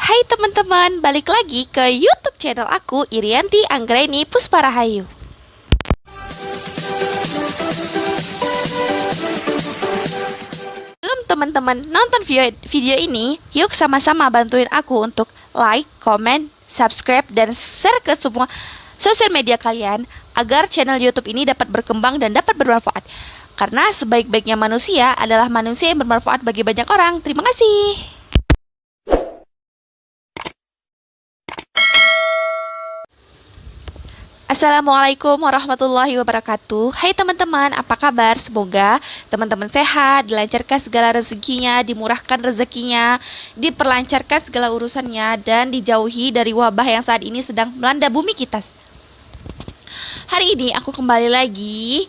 Hai teman-teman, balik lagi ke YouTube channel aku, Irianti Anggraini Pusparahayu. Sebelum teman-teman nonton video ini, yuk sama-sama bantuin aku untuk like, comment, subscribe, dan share ke semua sosial media kalian agar channel YouTube ini dapat berkembang dan dapat bermanfaat. Karena sebaik-baiknya manusia adalah manusia yang bermanfaat bagi banyak orang. Terima kasih. Assalamualaikum warahmatullahi wabarakatuh. Hai teman-teman, apa kabar? Semoga teman-teman sehat, dilancarkan segala rezekinya, dimurahkan rezekinya, diperlancarkan segala urusannya, dan dijauhi dari wabah yang saat ini sedang melanda bumi kita. Hari ini aku kembali lagi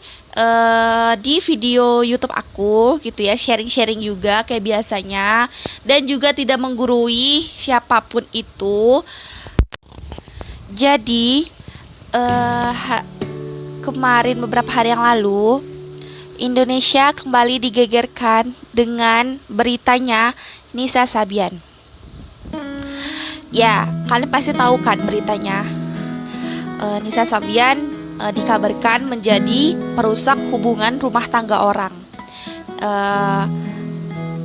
di video YouTube aku gitu ya, sharing-sharing juga kayak biasanya, dan juga tidak menggurui siapapun itu. Jadi kemarin beberapa hari yang lalu Indonesia kembali digegerkan dengan beritanya Nisa Sabian. Ya, kalian pasti tahu kan beritanya. Nisa Sabian dikabarkan menjadi perusak hubungan rumah tangga orang.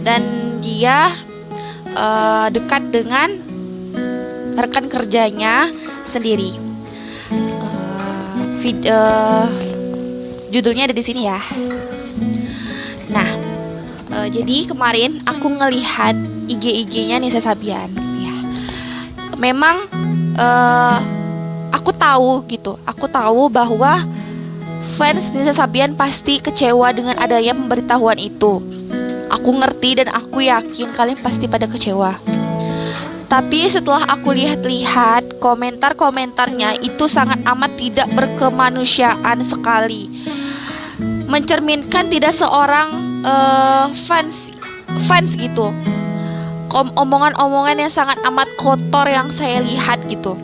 Dan dia dekat dengan rekan kerjanya sendiri. Judulnya ada di sini ya. Nah, jadi kemarin aku ngelihat IG-nya Nisa Sabian ya. Memang aku tahu bahwa fans Nisa Sabian pasti kecewa dengan adanya pemberitahuan itu. Aku ngerti dan aku yakin kalian pasti pada kecewa. Tapi setelah aku lihat-lihat komentar-komentarnya itu sangat amat tidak berkemanusiaan sekali. Mencerminkan tidak seorang fans gitu. Omongan-omongan yang sangat amat kotor yang saya lihat gitu.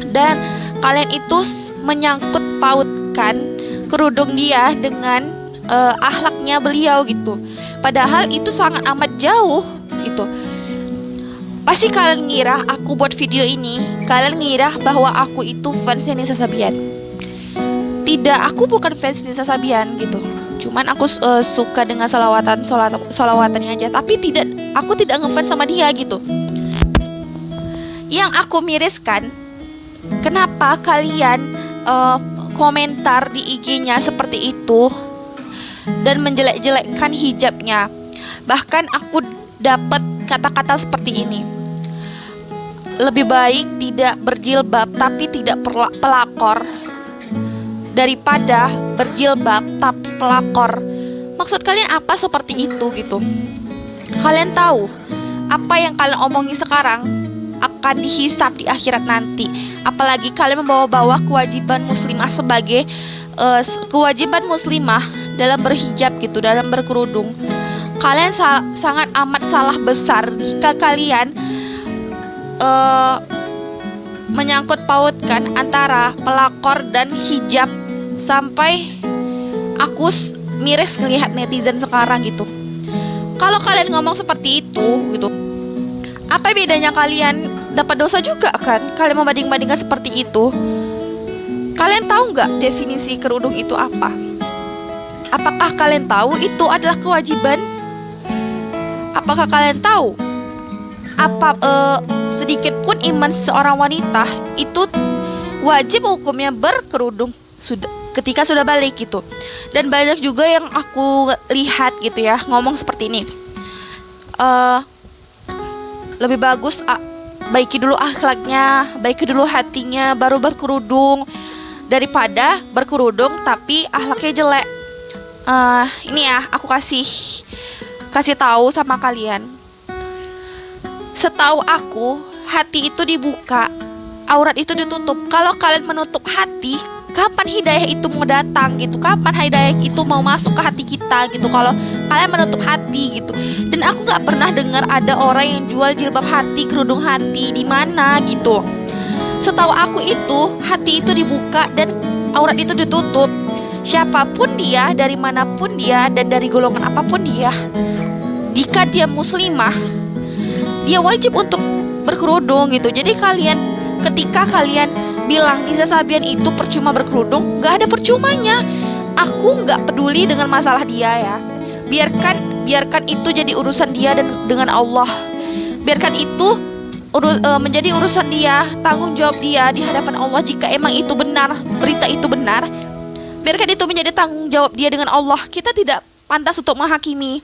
Dan kalian itu menyangkut pautkan kerudung dia dengan akhlaknya beliau gitu. Padahal itu sangat amat jauh gitu. Pasti kalian ngira aku buat video ini, kalian ngira bahwa aku itu fansnya Nisa Sabian. Tidak, aku bukan fans Nisa Sabian gitu. Cuman aku suka dengan solawatannya aja. Tapi aku tidak ngefans sama dia gitu. Yang aku miriskan, kenapa kalian komentar di IG-nya seperti itu dan menjelek-jelekkan hijabnya. Bahkan aku dapat kata-kata seperti ini. Lebih baik tidak berjilbab tapi tidak pelakor daripada berjilbab tapi pelakor. Maksud kalian apa seperti itu gitu? Kalian tahu apa yang kalian omongi sekarang akan dihisap di akhirat nanti. Apalagi kalian membawa-bawa kewajiban muslimah sebagai kewajiban muslimah dalam berhijab gitu, dalam berkerudung. Kalian sangat amat salah besar jika kalian menyangkut pautkan antara pelakor dan hijab sampai aku miris ngelihat netizen sekarang gitu. Kalau kalian ngomong seperti itu gitu, apa bedanya kalian dapat dosa juga kan? Kalian membanding-bandingkan seperti itu. Kalian tahu nggak definisi kerudung itu apa? Apakah kalian tahu itu adalah kewajiban? Apakah kalian tahu sedikit pun iman seorang wanita itu wajib hukumnya berkerudung ketika sudah balik gitu. Dan banyak juga yang aku lihat gitu ya ngomong seperti ini. Lebih bagus baiki dulu akhlaknya, baiki dulu hatinya baru berkerudung daripada berkerudung tapi akhlaknya jelek. Ini ya aku kasih tahu sama kalian. Setahu aku, hati itu dibuka, aurat itu ditutup. Kalau kalian menutup hati, kapan hidayah itu mau datang gitu? Kapan hidayah itu mau masuk ke hati kita gitu? Kalau kalian menutup hati gitu. Dan aku nggak pernah dengar ada orang yang jual jilbab hati, kerudung hati di mana gitu. Setahu aku itu, hati itu dibuka dan aurat itu ditutup. Siapapun dia, dari manapun dia, dan dari golongan apapun dia, jika dia muslimah, dia wajib untuk berkerudung gitu. Jadi ketika kalian bilang Nisa Sabian itu percuma berkerudung, gak ada percumanya. Aku gak peduli dengan masalah dia ya. Biarkan itu jadi urusan dia dan dengan Allah. Biarkan itu menjadi urusan dia, tanggung jawab dia di hadapan Allah. Jika emang itu benar, berita itu benar, biarkan itu menjadi tanggung jawab dia dengan Allah. Kita tidak pantas untuk menghakimi.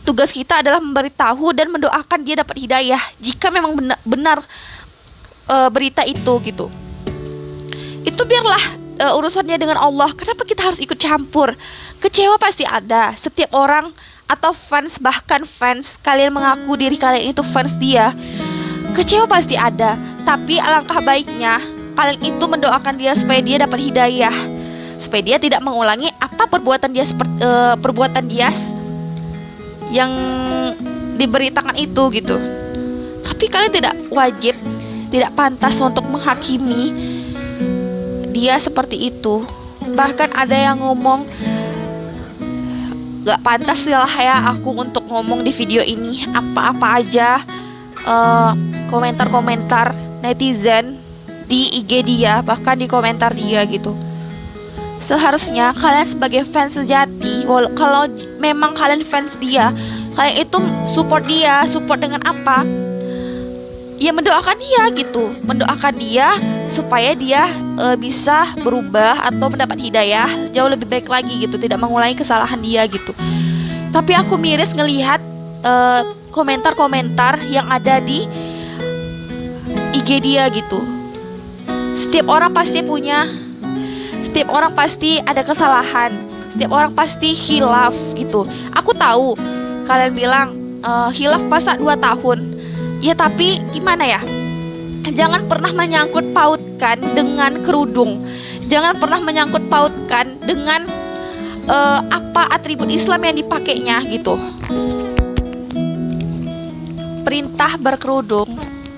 Tugas kita adalah memberitahu dan mendoakan dia dapat hidayah jika memang benar berita itu gitu. Itu biarlah urusannya dengan Allah. Kenapa kita harus ikut campur? Kecewa pasti ada. Setiap orang atau fans, bahkan fans kalian mengaku diri kalian itu fans dia, kecewa pasti ada. Tapi alangkah baiknya kalian itu mendoakan dia supaya dia dapat hidayah, supaya dia tidak mengulangi apa perbuatan dia yang diberitakan itu gitu. Tapi kalian tidak wajib, tidak pantas untuk menghakimi dia seperti itu. Bahkan ada yang ngomong, gak pantas lah ya aku untuk ngomong di video ini apa-apa aja komentar-komentar netizen di IG dia, bahkan di komentar dia gitu. Seharusnya kalian sebagai fans sejati, kalau memang kalian fans dia, kalian itu support dengan apa? Ya mendoakan dia gitu, mendoakan dia supaya dia bisa berubah atau mendapat hidayah jauh lebih baik lagi gitu, tidak mengulangi kesalahan dia gitu. Tapi aku miris ngelihat komentar-komentar yang ada di IG dia gitu. Setiap orang pasti ada kesalahan, setiap orang pasti khilaf gitu. Aku tahu kalian bilang khilaf masa 2 tahun. Ya tapi gimana ya? Jangan pernah menyangkut pautkan dengan kerudung. Jangan pernah menyangkut pautkan dengan apa atribut Islam yang dipakainya gitu. Perintah berkerudung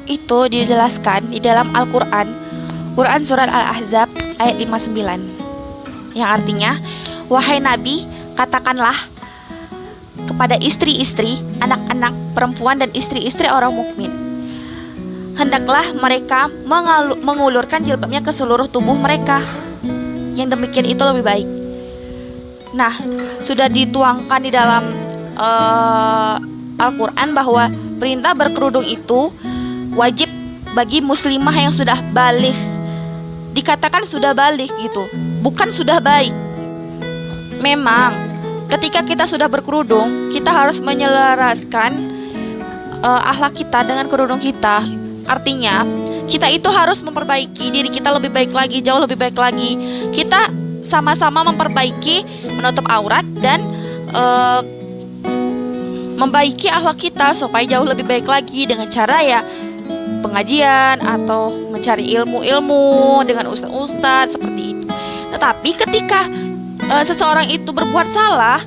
itu dijelaskan di dalam Al-Quran, Quran Surat Al-Ahzab ayat 59, yang artinya, wahai Nabi, katakanlah kepada istri-istri, anak-anak perempuan dan istri-istri orang mukmin, hendaklah mereka mengulurkan jilbabnya ke seluruh tubuh mereka. Yang demikian itu lebih baik. Nah, sudah dituangkan di dalam Al-Quran bahwa perintah berkerudung itu wajib bagi muslimah yang sudah baligh. Dikatakan sudah baligh gitu, bukan sudah baik. Memang ketika kita sudah berkerudung, kita harus menyelaraskan akhlak kita dengan kerudung kita. Artinya, kita itu harus memperbaiki diri kita lebih baik lagi, jauh lebih baik lagi. Kita sama-sama memperbaiki, menutup aurat dan membaiki akhlak kita supaya jauh lebih baik lagi dengan cara ya pengajian atau mencari ilmu-ilmu dengan ustadz-ustadz seperti itu. Tetapi ketika seseorang itu berbuat salah,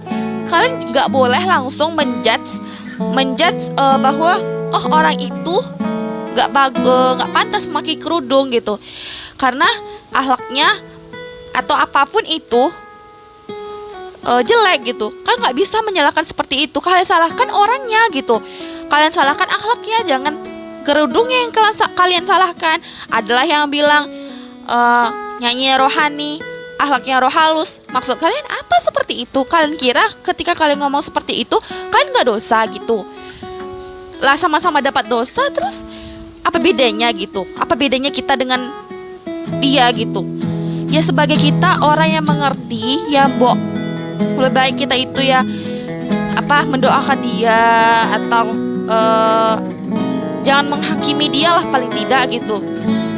kalian nggak boleh langsung menjudge bahwa orang itu nggak pantas memakai kerudung gitu, karena akhlaknya atau apapun itu jelek gitu. Kalian nggak bisa menyalahkan seperti itu. Kalian salahkan orangnya gitu. Kalian salahkan akhlaknya, jangan kerudungnya yang kalian salahkan. Adalah yang bilang nyanyi rohani, akhlaknya roh halus. Maksud kalian apa seperti itu? Kalian kira ketika kalian ngomong seperti itu kalian gak dosa gitu? Lah sama-sama dapat dosa, terus apa bedanya gitu? Apa bedanya kita dengan dia gitu? Ya sebagai kita orang yang mengerti, ya lebih baik kita itu ya mendoakan dia atau jangan menghakimi dia lah paling tidak gitu.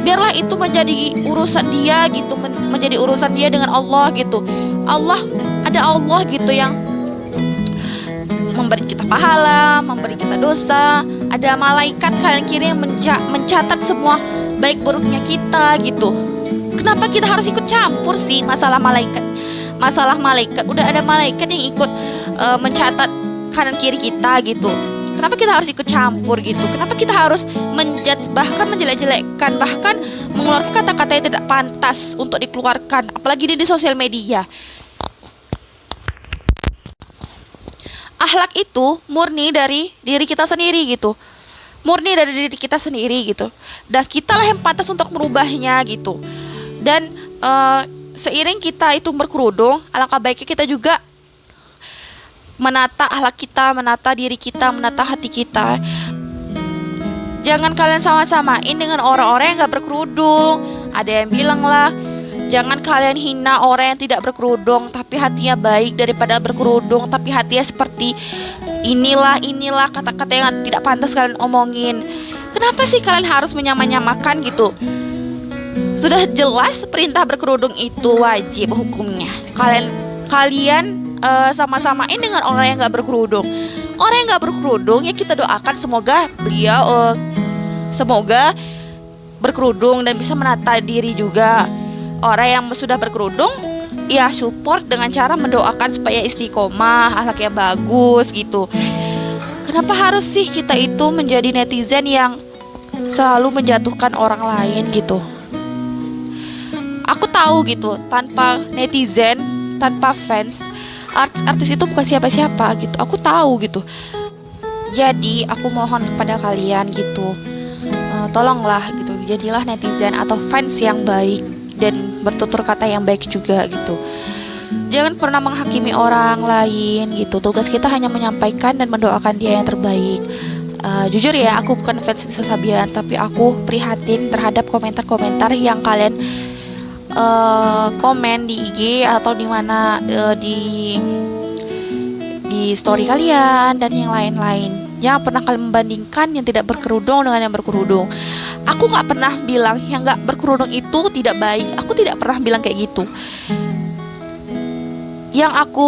Biarlah itu menjadi urusan dia gitu, menjadi urusan dia dengan Allah gitu. Ada Allah gitu yang memberi kita pahala, memberi kita dosa. Ada malaikat kalian kira yang mencatat semua baik buruknya kita gitu. Kenapa kita harus ikut campur sih masalah malaikat? Masalah malaikat, udah ada malaikat yang ikut mencatat kanan kiri kita gitu. Kenapa kita harus ikut campur gitu? Kenapa kita harus menjudge, bahkan menjelek-jelekkan, bahkan mengeluarkan kata-kata yang tidak pantas untuk dikeluarkan, apalagi di sosial media. Akhlak itu murni dari diri kita sendiri gitu. Murni dari diri kita sendiri gitu. Dan kita lah yang pantas untuk merubahnya gitu. Dan seiring kita itu berkerudung, alangkah baiknya kita juga menata akhlak kita, menata diri kita, menata hati kita. Jangan kalian sama-samain dengan orang-orang yang gak berkerudung. Ada yang bilang lah, jangan kalian hina orang yang tidak berkerudung tapi hatinya baik, daripada berkerudung tapi hatinya seperti inilah kata-kata yang tidak pantas kalian omongin. Kenapa sih kalian harus menyamakan gitu? Sudah jelas perintah berkerudung itu wajib hukumnya. Kalian sama-samain dengan orang yang gak berkerudung. Orang yang gak berkerudung ya kita doakan semoga beliau semoga berkerudung dan bisa menata diri juga. Orang yang sudah berkerudung ya support dengan cara mendoakan supaya istiqomah, akhlaknya bagus gitu. Kenapa harus sih kita itu menjadi netizen yang selalu menjatuhkan orang lain gitu? Aku tahu gitu, tanpa netizen, tanpa fans, artis itu bukan siapa-siapa gitu. Aku tahu gitu. Jadi aku mohon kepada kalian gitu, tolonglah gitu, jadilah netizen atau fans yang baik dan bertutur kata yang baik juga gitu. Jangan pernah menghakimi orang lain gitu. Tugas kita hanya menyampaikan dan mendoakan dia yang terbaik. Jujur ya, aku bukan fans Nisa Sabian, tapi aku prihatin terhadap komentar-komentar yang kalian komen di IG atau di mana di story kalian dan yang lain-lain. Jangan pernah kalian membandingkan yang tidak berkerudung dengan yang berkerudung. Aku nggak pernah bilang yang nggak berkerudung itu tidak baik. Aku tidak pernah bilang kayak gitu. Yang aku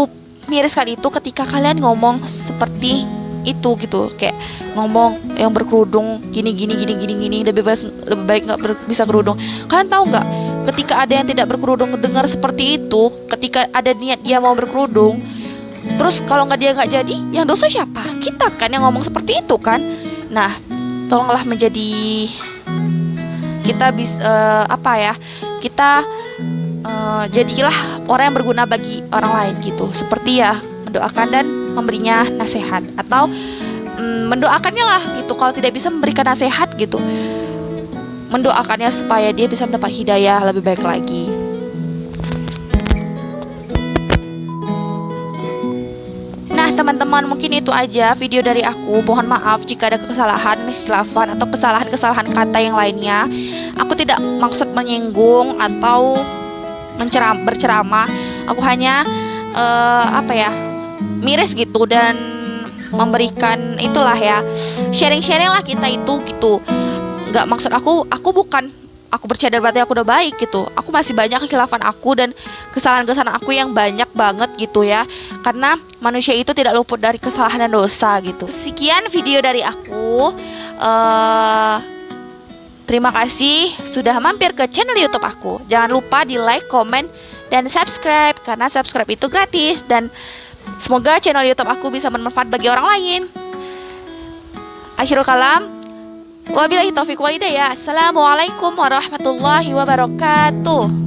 miriskan itu ketika kalian ngomong seperti itu gitu, kayak ngomong yang berkerudung gini lebih baik nggak bisa kerudung. Kalian tahu nggak, ketika ada yang tidak berkerudung dengar seperti itu, ketika ada niat dia mau berkerudung, terus kalau dia nggak jadi, yang dosa siapa? Kita kan yang ngomong seperti itu kan. Nah, tolonglah menjadi kita bisa kita jadilah orang yang berguna bagi orang lain gitu, seperti ya mendoakan dan memberinya nasihat, atau mendoakannya lah gitu. Kalau tidak bisa memberikan nasihat gitu, mendoakannya supaya dia bisa mendapat hidayah lebih baik lagi. Nah teman-teman, mungkin itu aja video dari aku. Mohon maaf jika ada kesalahan, khilafan atau kesalahan-kesalahan kata yang lainnya. Aku tidak maksud menyinggung atau berceramah. Aku hanya miris gitu dan memberikan itulah ya, sharing-sharing lah kita itu gitu. Nggak maksud aku bukan aku bercadar berarti aku udah baik gitu. Aku masih banyak kekhilafan aku dan kesalahan-kesalahan aku yang banyak banget gitu ya. Karena manusia itu tidak luput dari kesalahan dan dosa gitu. Sekian video dari aku. Terima kasih sudah mampir ke channel YouTube aku. Jangan lupa di like, comment, dan subscribe, karena subscribe itu gratis. Dan semoga channel YouTube aku bisa bermanfaat bagi orang lain. Akhirul kalam, wabillahi taufiq wal hidayah. Assalamualaikum warahmatullahi wabarakatuh.